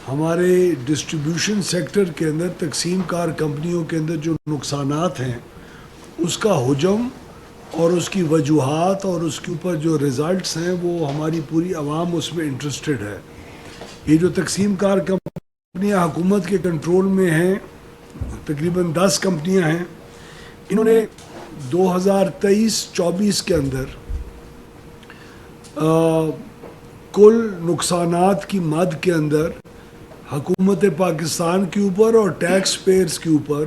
ہمارے distribution sector کے اندر تقسیم کار کمپنیوں کے اندر جو نقصانات ہیں اس کا حجم اور اس کی وجوہات اور اس کے اوپر جو رزلٹس ہیں وہ ہماری پوری عوام اس میں انٹرسٹڈ ہے. یہ جو تقسیم کار کمپنیاں حکومت کے کنٹرول میں ہیں تقریباً 10 کمپنیاں ہیں. انہوں نے 2023-24 کے اندر کل نقصانات کی مد کے اندر حکومت پاکستان کے اوپر اور ٹیکس پیئرز کے اوپر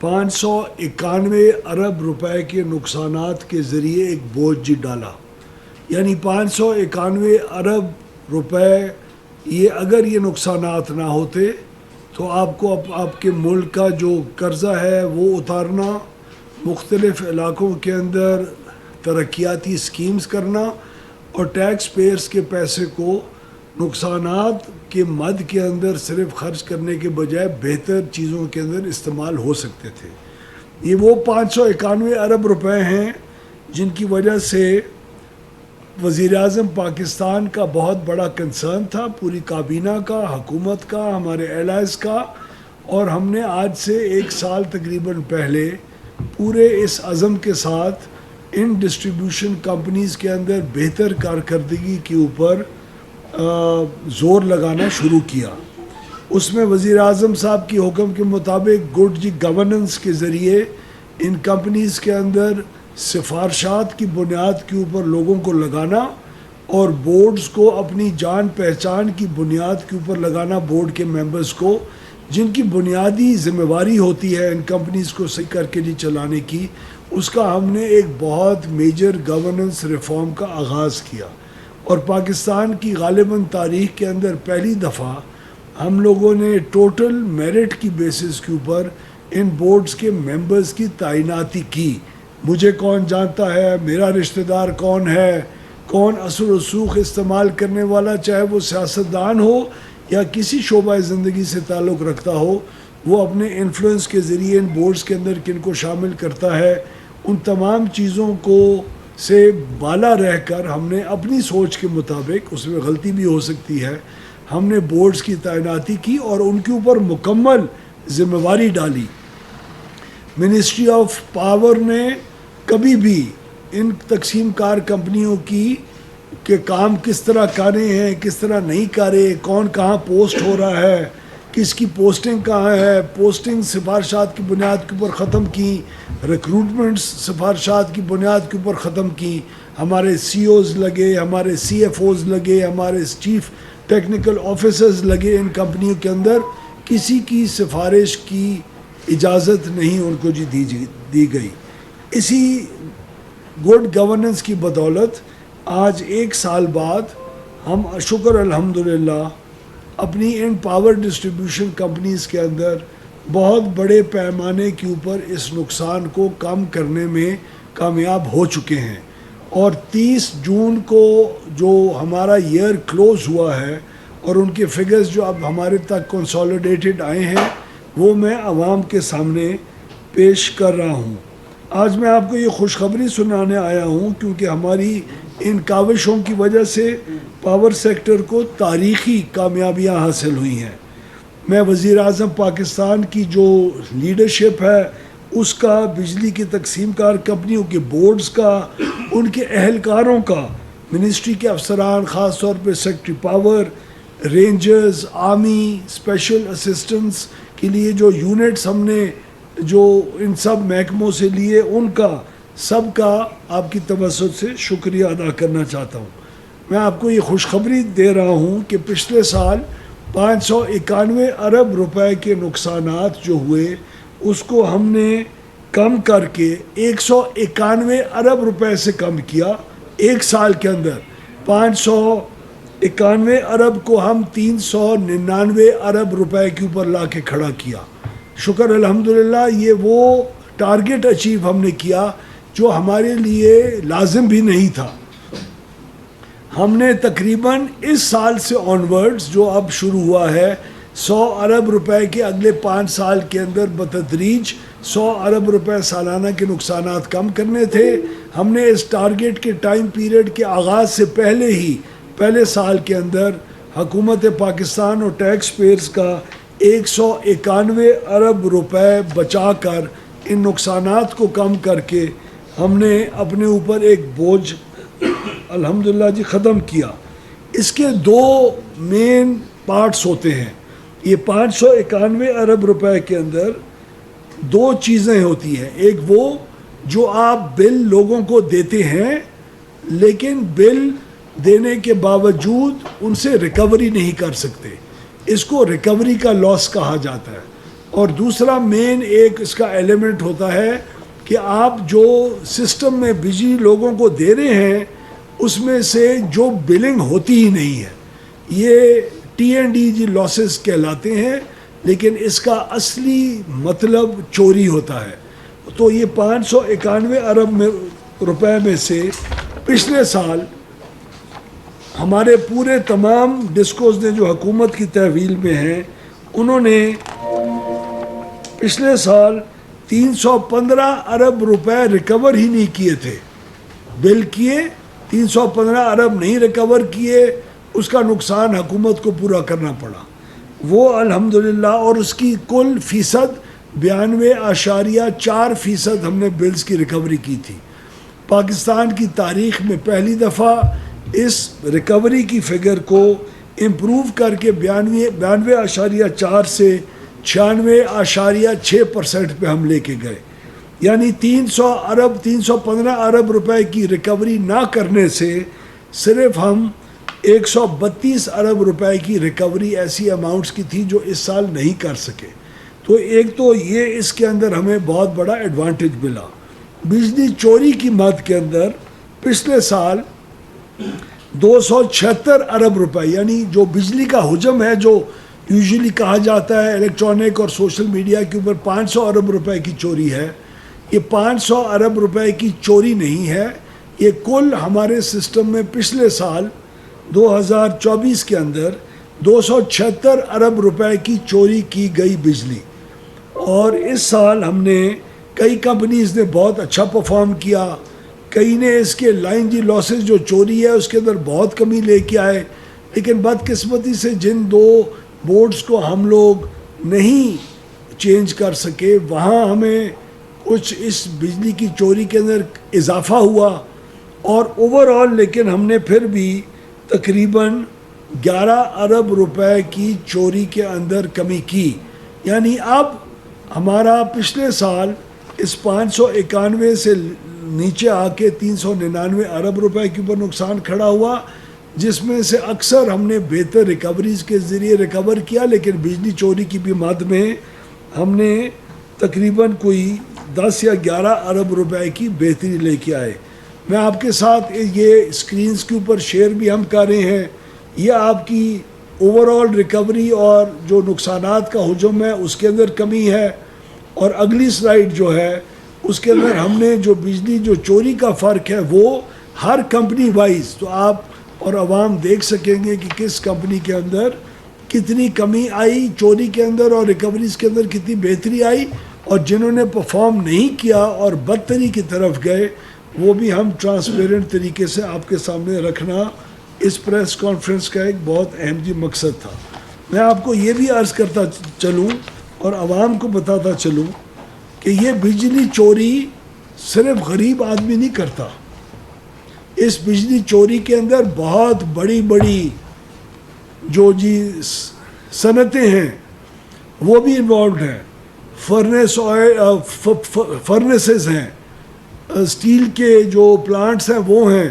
591 ارب روپے کے نقصانات کے ذریعے ایک بوجھ ڈالا. یعنی 591 ارب روپے اگر یہ نقصانات نہ ہوتے تو آپ کو آپ کے ملک کا جو قرضہ ہے وہ اتارنا، مختلف علاقوں کے اندر ترقیاتی اسکیمز کرنا اور ٹیکس پیئرز کے پیسے کو نقصانات کے مد کے اندر صرف خرچ کرنے کے بجائے بہتر چیزوں کے اندر استعمال ہو سکتے تھے. یہ وہ 591 ارب روپے ہیں جن کی وجہ سے وزیر اعظم پاکستان کا بہت بڑا کنسرن تھا، پوری کابینہ کا، حکومت کا، ہمارے ایلائز کا، اور ہم نے آج سے 1 سال تقریباً پہلے پورے اس عزم کے ساتھ ان ڈسٹریبیوشن کمپنیز کے اندر بہتر کارکردگی کے اوپر زور لگانا شروع کیا. اس میں وزیر اعظم صاحب کی حکم کے مطابق گڈ گورننس کے ذریعے ان کمپنیز کے اندر سفارشات کی بنیاد کے اوپر لوگوں کو لگانا اور بورڈز کو اپنی جان پہچان کی بنیاد کے اوپر لگانا، بورڈ کے ممبرز کو جن کی بنیادی ذمہ داری ہوتی ہے ان کمپنیز کو صحیح کر کے نہیں چلانے کی. اس کا ہم نے ایک بہت میجر گورننس ریفارم کا آغاز کیا اور پاکستان کی غالباً تاریخ کے اندر پہلی دفعہ ہم لوگوں نے ٹوٹل میرٹ کی بیسس کے اوپر ان بورڈز کے ممبرز کی تعیناتی کی. مجھے کون جانتا ہے، میرا رشتہ دار کون ہے، کون اثر و رسوخ استعمال کرنے والا، چاہے وہ سیاستدان ہو یا کسی شعبہ زندگی سے تعلق رکھتا ہو، وہ اپنے انفلوئنس کے ذریعے ان بورڈز کے اندر کن کو شامل کرتا ہے. ان تمام چیزوں کو سے بالا رہ کر ہم نے اپنی سوچ کے مطابق، اس میں غلطی بھی ہو سکتی ہے، ہم نے بورڈز کی تعیناتی کی اور ان کے اوپر مکمل ذمہ داری ڈالی. منسٹری آف پاور نے کبھی بھی ان تقسیم کار کمپنیوں کے کام کس طرح کرے ہیں، کس طرح نہیں کرے، کون کہاں پوسٹ ہو رہا ہے، کس کی پوسٹنگ کہاں ہے، پوسٹنگ سفارشات کی بنیاد کے اوپر ختم کی، ریکروٹمنٹس سفارشات کی بنیاد کے اوپر ختم کی. ہمارے سی اوز لگے، ہمارے سی ایف اوز لگے، ہمارے چیف ٹیکنیکل آفیسرز لگے ان کمپنیوں کے اندر. کسی کی سفارش کی اجازت نہیں ان کو دی گئی. اسی گڈ گورننس کی بدولت آج 1 سال بعد ہم شکر الحمدللہ اپنی ان پاور ڈسٹریبیوشن کمپنیز کے اندر بہت بڑے پیمانے کے اوپر اس نقصان کو کم کرنے میں کامیاب ہو چکے ہیں. اور 30 جون کو جو ہمارا ایئر کلوز ہوا ہے اور ان کے فگرز جو اب ہمارے تک کنسولیڈیٹڈ آئے ہیں وہ میں عوام کے سامنے پیش کر رہا ہوں. آج میں آپ کو یہ خوشخبری سنانے آیا ہوں کیونکہ ہماری ان کاوشوں کی وجہ سے پاور سیکٹر کو تاریخی کامیابیاں حاصل ہوئی ہیں. میں وزیر اعظم پاکستان کی جو لیڈرشپ ہے اس کا، بجلی کی تقسیم کار کمپنیوں کے بورڈز کا، ان کے اہلکاروں کا، منسٹری کے افسران، خاص طور پہ secretary power, rangers, army, special assistants کے لیے جو یونٹس ہم نے جو ان سب محکموں سے لیے، ان کا سب کا آپ کی توسط سے شکریہ ادا کرنا چاہتا ہوں. میں آپ کو یہ خوشخبری دے رہا ہوں کہ پچھلے سال 591 ارب روپے کے نقصانات جو ہوئے اس کو ہم نے کم کر کے 191 ارب روپے سے کم کیا. 1 سال کے اندر 591 ارب کو ہم 399 ارب روپے کے اوپر لا کے کھڑا کیا. شکر الحمدللہ یہ وہ ٹارگٹ اچیو ہم نے کیا جو ہمارے لیے لازم بھی نہیں تھا. ہم نے تقریباً اس سال سے آنورڈز جو اب شروع ہوا ہے 100 ارب روپے کے اگلے 5 سال کے اندر بتدریج 100 ارب روپے سالانہ کے نقصانات کم کرنے تھے. ہم نے اس ٹارگٹ کے ٹائم پیریڈ کے آغاز سے پہلے ہی پہلے سال کے اندر حکومت پاکستان اور ٹیکس پیئرز کا 191 ارب روپے بچا کر ان نقصانات کو کم کر کے ہم نے اپنے اوپر ایک بوجھ الحمدللہ جی ختم کیا. اس کے دو مین پارٹس ہوتے ہیں. یہ 591 ارب روپے کے اندر دو چیزیں ہوتی ہیں. ایک وہ جو آپ بل لوگوں کو دیتے ہیں لیکن بل دینے کے باوجود ان سے ریکوری نہیں کر سکتے, اس کو ریکوری کا لاس کہا جاتا ہے. اور دوسرا مین ایک اس کا ایلیمنٹ ہوتا ہے کہ آپ جو سسٹم میں بجلی لوگوں کو دے رہے ہیں اس میں سے جو بلنگ ہوتی ہی نہیں ہے, یہ T&D لاسز کہلاتے ہیں, لیکن اس کا اصلی مطلب چوری ہوتا ہے. تو یہ 591 ارب روپے میں سے پچھلے سال ہمارے پورے تمام ڈسکوز نے جو حکومت کی تحویل میں ہیں انہوں نے پچھلے سال 315 ارب روپے ریکور ہی نہیں کیے تھے. بل کیے 315 ارب نہیں ریکور کیے, اس کا نقصان حکومت کو پورا کرنا پڑا. وہ الحمدللہ, اور اس کی کل فیصد 92.4% ہم نے بلز کی ریکوری کی تھی. پاکستان کی تاریخ میں پہلی دفعہ اس ریکوری کی فگر کو امپروو کر کے 92.4 سے 96.6% پہ ہم لے کے گئے. یعنی 315 ارب روپے کی ریکوری نہ کرنے سے صرف ہم 132 ارب روپے کی ریکوری ایسی اماؤنٹس کی تھی جو اس سال نہیں کر سکے. تو ایک تو یہ اس کے اندر ہمیں بہت بڑا ایڈوانٹیج ملا. بجلی چوری کی مد کے اندر پچھلے سال 276 ارب روپے, یعنی جو بجلی کا حجم ہے جو یوزلی کہا جاتا ہے الیکٹرانک اور سوشل میڈیا کے اوپر 500 ارب روپے کی چوری ہے, یہ 500 ارب روپے کی چوری نہیں ہے. یہ کل ہمارے سسٹم میں پچھلے سال 2024 کے اندر 276 ارب روپے کی چوری کی گئی بجلی. اور اس سال ہم نے کئی کمپنیز نے بہت اچھا پرفارم کیا, کئی نے اس کے لائن جی لاسز جو چوری ہے اس کے اندر بہت کمی لے کے آئے. لیکن بدقسمتی سے جن دو بورڈز کو ہم لوگ نہیں چینج کر سکے وہاں ہمیں کچھ اس بجلی کی چوری کے اندر اضافہ ہوا. اور اوورآل لیکن ہم نے پھر بھی تقریباً 11 ارب روپے کی چوری کے اندر کمی کی. یعنی اب ہمارا پچھلے سال اس 591 سے نیچے آ کے 399 ارب روپے کے اوپر نقصان کھڑا ہوا, جس میں سے اکثر ہم نے بہتر ریکوریز کے ذریعے ریکور کیا, لیکن بجلی چوری کی بھی مد میں ہم نے تقریباً کوئی 10 یا 11 ارب روپے کی بہتری لے کے آئے. میں آپ کے ساتھ یہ اسکرینز کے اوپر شیئر بھی ہم کر رہے ہیں. یہ آپ کی اوورآل ریکوری اور جو نقصانات کا حجم ہے اس کے اندر کمی ہے. اور اگلی سلائیڈ جو ہے اس کے اندر ہم نے جو بجلی جو چوری کا فرق ہے وہ ہر کمپنی وائز, تو آپ اور عوام دیکھ سکیں گے کہ کس کمپنی کے اندر کتنی کمی آئی چوری کے اندر اور ریکوریز کے اندر کتنی بہتری آئی, اور جنہوں نے پرفارم نہیں کیا اور بدتری کی طرف گئے وہ بھی ہم ٹرانسپیرنٹ طریقے سے آپ کے سامنے رکھنا اس پریس کانفرنس کا ایک بہت اہم جی مقصد تھا. میں آپ کو یہ بھی عرض کرتا چلوں اور عوام کو بتاتا چلوں کہ یہ بجلی چوری صرف غریب آدمی نہیں کرتا. اس بجلی چوری کے اندر بہت بڑی بڑی جو جی صنعتیں ہیں وہ بھی انوالوڈ ہیں. فرنسز ہیں, اسٹیل کے جو پلانٹس ہیں وہ ہیں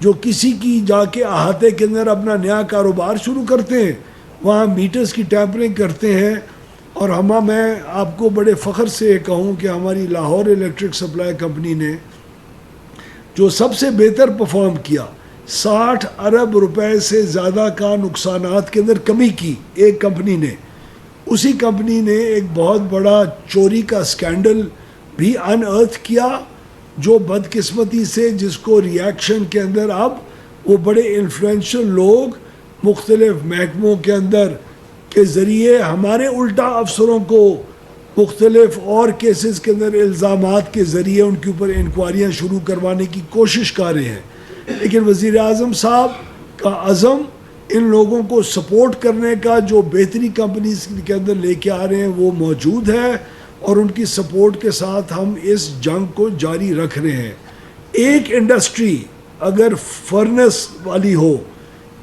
جو کسی کی جا کے احاطے کے اندر اپنا نیا کاروبار شروع کرتے ہیں, وہاں میٹرز کی ٹیمپرنگ کرتے ہیں. اور میں آپ کو بڑے فخر سے کہوں کہ ہماری لاہور الیکٹرک سپلائی کمپنی نے جو سب سے بہتر پرفارم کیا, 60 ارب روپے سے زیادہ کا نقصانات کے اندر کمی کی ایک کمپنی نے. اسی کمپنی نے ایک بہت بڑا چوری کا اسکینڈل بھی ان ارتھ کیا, جو بدقسمتی سے جس کو ریاکشن کے اندر اب وہ بڑے انفلوئنشل لوگ مختلف محکموں کے اندر کے ذریعے ہمارے الٹا افسروں کو مختلف اور کیسز کے اندر الزامات کے ذریعے ان کے اوپر انکوائریاں شروع کروانے کی کوشش کر رہے ہیں. لیکن وزیر اعظم صاحب کا عزم ان لوگوں کو سپورٹ کرنے کا جو بہتری کمپنیز کے اندر لے کے آ رہے ہیں وہ موجود ہے، اور ان کی سپورٹ کے ساتھ ہم اس جنگ کو جاری رکھ رہے ہیں. ایک انڈسٹری اگر فرنس والی ہو،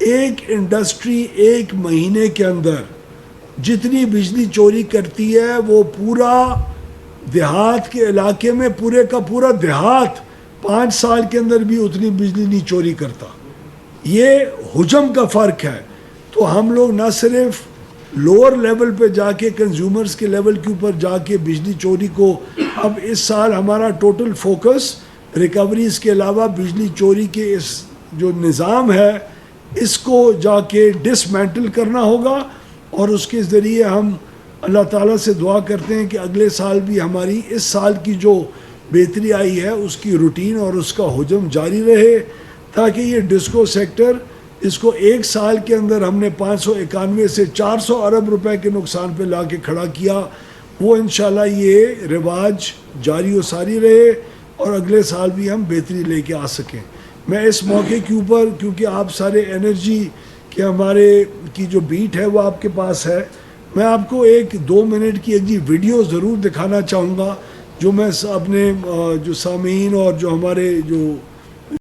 ایک انڈسٹری ایک مہینے کے اندر جتنی بجلی چوری کرتی ہے وہ پورا دیہات کے علاقے میں پورے کا پورا دیہات 5 سال کے اندر بھی اتنی بجلی نہیں چوری کرتا. یہ حجم کا فرق ہے. تو ہم لوگ نہ صرف لوور لیول پہ جا کے کنزیومرز کے لیول کے اوپر جا کے بجلی چوری کو، اب اس سال ہمارا ٹوٹل فوکس ریکوریز کے علاوہ بجلی چوری کے اس جو نظام ہے اس کو جا کے ڈسمینٹل کرنا ہوگا، اور اس کے ذریعے ہم اللہ تعالیٰ سے دعا کرتے ہیں کہ اگلے سال بھی ہماری اس سال کی جو بہتری آئی ہے اس کی روٹین اور اس کا حجم جاری رہے، تاکہ یہ ڈسکو سیکٹر اس کو ایک سال کے اندر ہم نے 591 سے 400 ارب روپے کے نقصان پہ لا کے کھڑا کیا، وہ انشاءاللہ یہ رواج جاری و ساری رہے اور اگلے سال بھی ہم بہتری لے کے آ سکیں. میں اس موقع کے اوپر، کیونکہ آپ سارے انرجی کہ ہمارے کی جو بیٹ ہے وہ آپ کے پاس ہے، میں آپ کو ایک 2 منٹ کی ایک ویڈیو ضرور دکھانا چاہوں گا جو میں اپنے جو سامعین اور جو ہمارے جو